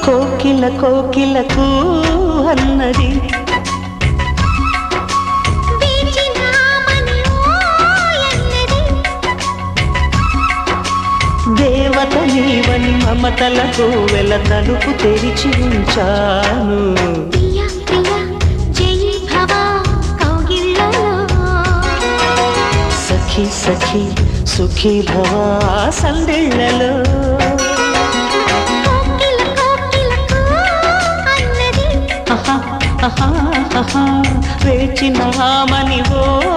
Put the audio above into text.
కోకిల కోకిలకు అన్నది దేవత నీవని మమతలకు వెల తలుపు తెరిచి ఉంచాను. సఖీ సఖీ సుఖీ భవ సందిళ్ళలో వేచినామని ఓ